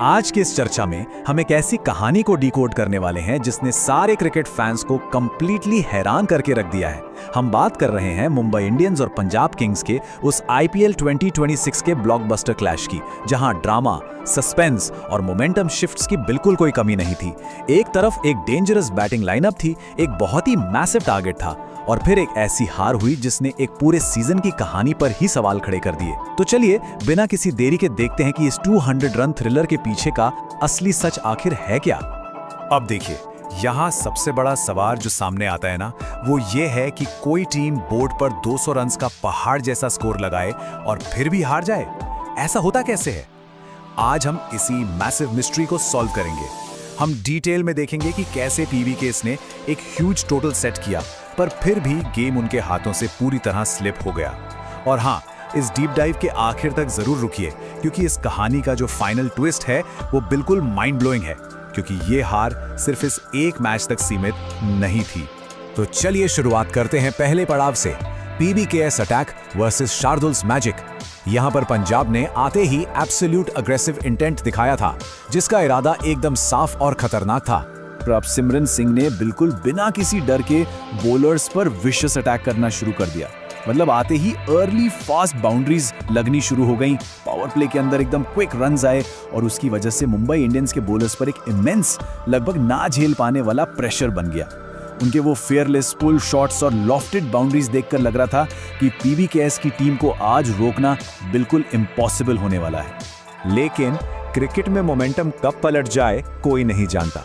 आज की इस चर्चा में हम एक ऐसी कहानी को डिकोड करने वाले हैं जिसने सारे क्रिकेट फैंस को कंप्लीटली हैरान करके रख दिया है। हम बात कर रहे हैं मुंबई इंडियंस और पंजाब किंग्स के उस आईपीएल 2026 के ब्लॉकबस्टर क्लैश की, जहां ड्रामा, सस्पेंस और मोमेंटम शिफ्ट्स की बिल्कुल कोई कमी नहीं थी। एक तरफ एक डेंजरस बैटिंग लाइनअप थी, एक बहुत ही मैसिव टारगेट था, और फिर एक ऐसी हार हुई जिसने एक पूरे सीजन की कहानी पर ही सवाल खड़े कर दिए। तो चलिए बिना किसी देरी के देखते हैं कि इस 200 रन थ्रिलर के पीछे का असली सच आखिर है क्या। अब देखिए, यहाँ सबसे बड़ा सवाल जो सामने आता है ना, वो ये है कि कोई टीम बोर्ड पर 200 रन का पहाड़ जैसा स्कोर लगाए और फिर भी हार जाए। ऐसा होता कैसे है? आज हम इसी मैसिव मिस्ट्री को सॉल्व करेंगे। हम डिटेल में देखेंगे कि कैसे पीवीकेएस ने एक ह्यूज टोटल सेट किया, पर फिर भी गेम उनके हाथों से पूरी तरह स्लिप हो गया। और हाँ, इस डीप डाइव के आखिर तक जरूर रुकिए, क्योंकि इस कहानी का जो फाइनल ट्विस्ट है वो बिल्कुल माइंड ब्लोइंग है, क्योंकि ये हार सिर्फ इस एक मैच तक सीमित नहीं थी। तो चलिए शुरुआत करते हैं पहले पड़ाव से, PBKS attack versus Shardul's magic. यहां पर पंजाब ने आते ही एब्सोल्यूट अग्रेसिव इंटेंट दिखाया था, जिसका इरादा एकदम साफ और खतरनाक था। प्रभसिमरन सिंह ने बिल्कुल बिना किसी डर के बॉलर्स पर विशियस अटैक करना शुरू कर दिया। मतलब आते ही अर्ली फास्ट बाउंड्रीज लगनी शुरू हो गई, पावर प्ले के अंदर एकदम क्विक रन्स आए, और उसकी वजह से मुंबई इंडियंस के बॉलर्स पर एक इमेंस, लगभग ना झेल पाने वाला प्रेशर बन गया। उनके वो फेयरलेस पुल शॉट्स और लॉफ्टेड बाउंड्रीज देखकर लग रहा था कि पीवीकेएस की टीम को आज रोकना बिल्कुल इम्पॉसिबल होने वाला है। लेकिन क्रिकेट में मोमेंटम कब पलट जाए कोई नहीं जानता।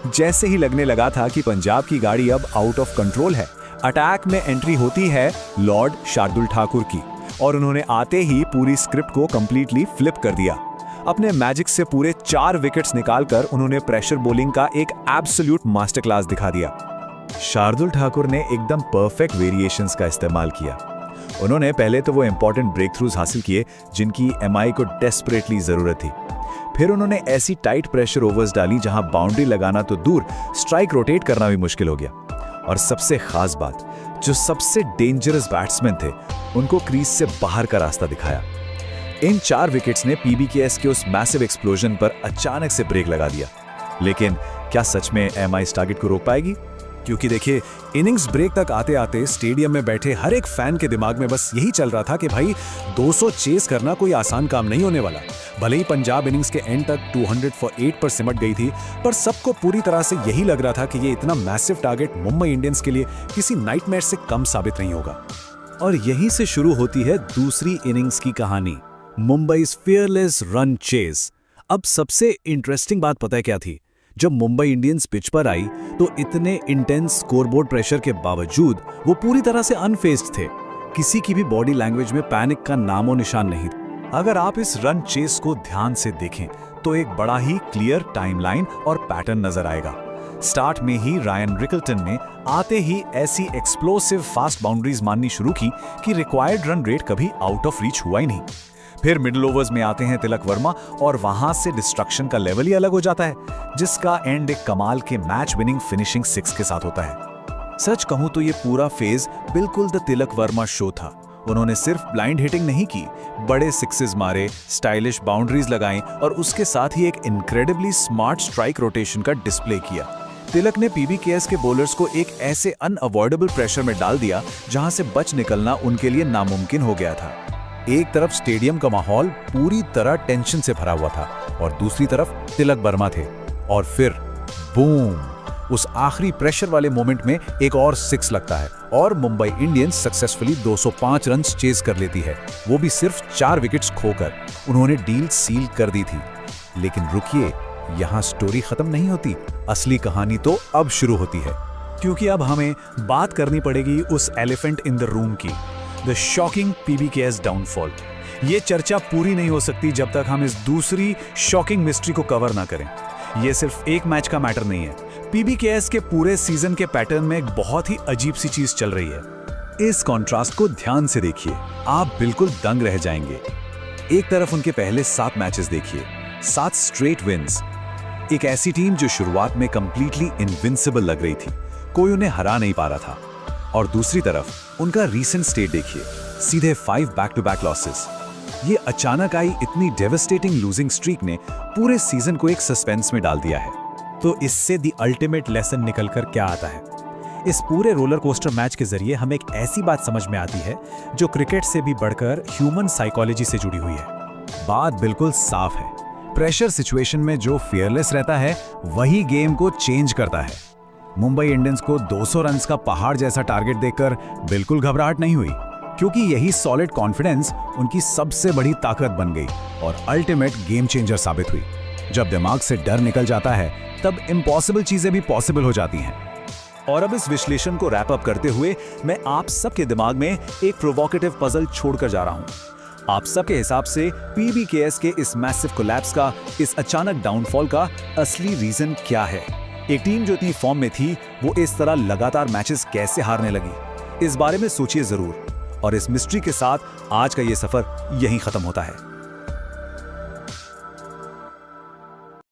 जैसे ही लगने लगा था कि पंजाब की गाड़ी अब आउट ऑफ कंट्रोल है, अटैक में एंट्री होती है लॉर्ड शार्दुल ठाकुर की, और उन्होंने आते ही पूरी स्क्रिप्ट को कंप्लीटली फ्लिप कर दिया। अपने मैजिक से पूरे 4 विकेट्स निकालकर उन्होंने प्रेशर बॉलिंग का एक एब्सोल्यूट मास्टर क्लास दिखा दिया। शार्दुल ठाकुर ने एकदम परफेक्ट वेरिएशंस का इस्तेमाल किया। उन्होंने पहले तो वो इंपॉर्टेंट ब्रेक थ्रूज हासिल किए जिनकी एमआई को डेस्परेटली जरूरत थी। फिर उन्होंने ऐसी टाइट प्रेशर ओवर्स डाली जहां बाउंड्री लगाना तो दूर, स्ट्राइक रोटेट करना भी मुश्किल हो गया। और सबसे खास बात, जो सबसे डेंजरस बैट्समैन थे, उनको क्रीज से बाहर का रास्ता दिखाया। इन 4 विकेट्स ने पीवीकेएस के उस मैसिव एक्सप्लोजन पर अचानक से ब्रेक लगा दिया। लेकिन क्या सच में एमआई इस टारगेट को रोक पाएगी? क्योंकि देखिए, इनिंग्स ब्रेक तक आते आते स्टेडियम में बैठे हर एक फैन के दिमाग में बस यही चल रहा था कि भाई 200 चेस करना कोई आसान काम नहीं होने वाला। भले ही पंजाब इनिंग्स के एंड तक 200 फॉर 8 पर सिमट गई थी, पर सबको पूरी तरह से यही लग रहा था कि ये इतना मैसिव टारगेट मुंबई इंडियंस के लिए किसी नाइटमेयर से कम साबित नहीं होगा। और यहीं से शुरू होती है दूसरी इनिंग्स की कहानी, मुंबई's fearless रन चेस। अब सबसे इंटरेस्टिंग बात पता है क्या थी? जब मुंबई इंडियंस पिच पर आई तो इतने इंटेंस स्कोरबोर्ड प्रेशर के बावजूद वो पूरी तरह से अनफेज्ड थे। किसी की भी बॉडी लैंग्वेज में पैनिक का नामो निशान नहीं। अगर आप इस रन चेस को ध्यान से देखें तो एक बड़ा ही क्लियर टाइमलाइन और पैटर्न नजर आएगा। स्टार्ट में ही रायन रिकल्टन ने आते ही ऐसी एक्सप्लोसिव फास्ट बाउंड्रीज मारनी शुरू की कि रिक्वायर्ड रन रेट कभी आउट ऑफ रीच हुआ ही नहीं। फिर मिडिल ओवर्स में आते हैं तिलक वर्मा, और वहां से डिस्ट्रक्शन का लेवल ही अलग हो जाता है, जिसका एंड एक कमाल के मैच विनिंग फिनिशिंग 6 के साथ होता है। सच कहूं तो ये पूरा फेज बिल्कुल द तिलक वर्मा शो था। उन्होंने सिर्फ ब्लाइंड हिटिंग नहीं की, बड़े सिक्सेस मारे, स्टाइलिश बाउंड्रीज लगाई, और उसके साथ ही एक इनक्रेडिबली स्मार्ट स्ट्राइक रोटेशन का डिस्प्ले किया। तिलक ने पीवीकेएस के बॉलर्स को एक ऐसे अनअवॉइडेबल प्रेशर में डाल दिया जहां से बच निकलना उनके लिए नामुमकिन हो गया था। एक तरफ स्टेडियम का माहौल पूरी तरह टेंशन से भरा हुआ था, और दूसरी तरफ तिलक वर्मा थे। और फिर बूम, उस आखिरी प्रेशर वाले मोमेंट में एक और 6 लगता है, और Mumbai Indians successfully 205 run chase कर लेती है, वो भी सिर्फ 4 विकेट्स खोकर। उन्होंने डील सील कर दी थी। लेकिन रुकिए, यहाँ स्टोरी खत्म नहीं होती। असली कहानी तो अब शुरू होती है, क्योंकि अब हमें बात करनी पड़ेगी उस एलिफेंट इन द रूम की, द शॉकिंग पीवीकेएस डाउनफॉल। ये चर्चा पूरी नहीं हो सकती जब तक हम इस दूसरी शॉकिंग मिस्ट्री को कवर ना करें। ये सिर्फ एक मैच का मैटर नहीं है, पीवीकेएस के पूरे सीजन के पैटर्न में एक बहुत ही अजीब सी चीज चल रही है। इस कॉन्ट्रास्ट को ध्यान से देखिए, आप बिल्कुल दंग रह जाएंगे। एक तरफ उनके पहले 7 मैचेस देखिए, 7 स्ट्रेट विन्स। एक ऐसी टीम जो शुरुआत में कंप्लीटली इनविंसिबल लग रही थी, कोई उन्हें हरा नहीं पा रहा था। और दूसरी तरफ उनका रीसेंट स्टेट देखिए, सीधे 5 बैक टू बैक लॉसेस। ये अचानक आई इतनी डेवस्टेटिंग लूजिंग स्ट्रीक ने पूरे सीजन को एक सस्पेंस में डाल दिया है। तो इससे द अल्टीमेट लेसन निकलकर क्या आता है? इस पूरे रोलर कोस्टर मैच के जरिए हमें एक ऐसी बात समझ में आती है जो क्रिकेट से भी बढ़कर ह्यूमन साइकोलॉजी से जुड़ी हुई है। बात बिल्कुल साफ है, प्रेशर सिचुएशन में जो फियरलेस रहता है वही गेम को चेंज करता है। मुंबई इंडियंस को 200 रन्स का पहाड़ जैसा टारगेट देखकर बिल्कुल घबराहट नहीं हुई, क्योंकि यही सॉलिड कॉन्फिडेंस उनकी सबसे बड़ी ताकत बन गई और अल्टीमेट गेम चेंजर साबित हुई। जब दिमाग से डर निकल जाता है तब इम्पॉसिबल चीजें भी पॉसिबल हो जाती हैं। और अब इस विश्लेषण को रैप अप करते हुए मैं आप सबके दिमाग में एक प्रोवोकेटिव पजल छोड़कर जा रहा हूं। आप सबके हिसाब से पीबीकेएस के इस मैसिव कोलैप्स का, इस अचानक डाउनफॉल का असली रीजन क्या है? एक टीम जो इतनी फॉर्म में थी वो इस तरह लगातार मैचेस कैसे हारने लगी? इस बारे में सोचिए जरूर। और इस मिस्ट्री के साथ आज का ये सफर यहीं खत्म होता है।